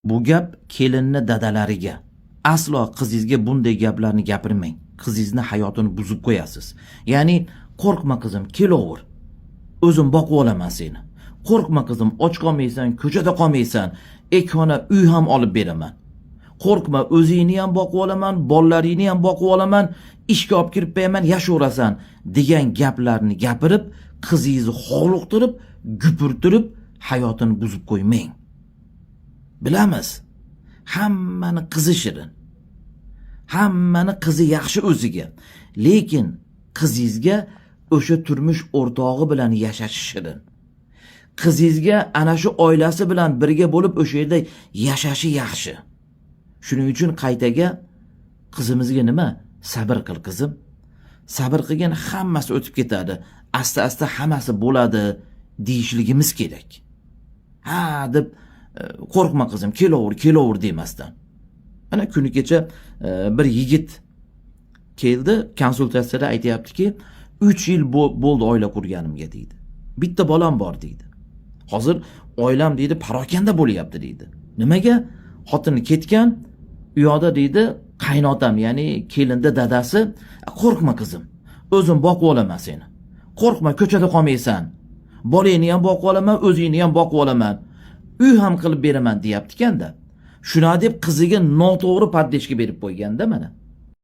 Bu gap kelinni dadalariga. Aslo qizingizga bunday gaplarni gapirmang. Qizingizni hayotini buzib qo'yasiz. Ya'ni qo'rqma qizim, kelaver. O'zim boqib olaman seni. Qo'rqma qizim, och qolmaysan, ko'chada qolmaysan. Ekona uy ham olib beraman. Qo'rqma, o'zingni ham boqib olaman, bolalaringni ham boqib olaman, ishga olib kirib qo'yaman, yashayverasan degan gaplarni gapirib, qizingizni hovliqtirib, gupirtirib hayotini buzib qo'ymang. Bilamiz, hammani qizi shirin. Hammani qizi yaxshi o'ziga. Lekin qizingizga o'sha turmush o'rtog'i bilan yashash shirin. Qizingizga ana shu oilasi bilan birga bo'lib o'sha yerda yashashi yaxshi. Shuning uchun qaytaga qizimizga nima? Sabr qil qizim. Sabr qilgan hammasi o'tib ketadi. Asta-asta hammasi bo'ladi deyishligimiz kerak. Ha deb qo'rqma qizim, kelaver demasdan. Ana kuni kecha bir yigit keldi, konsultatsiyada aytayaptiki, 3 yil bo'ldi oila qurganimga deydi. Bitta bolam bor deydi. Hozir oilam deydi parokanda bo'lyapti deydi. Nimaga? Xotini ketgan, u yoqda deydi qaynotam, ya'ni kelinda dadasi, qo'rqma qizim, o'zim boqib olaman seni. Qo'rqma, ko'chada qolmaysan. Bolangni ham boqib olaman, o'zingni ham boqib olaman. Uy ham qilib beraman deyapti-kanda. Shuna deb qiziga noto'g'ri paddeshga berib qo'yganda mana.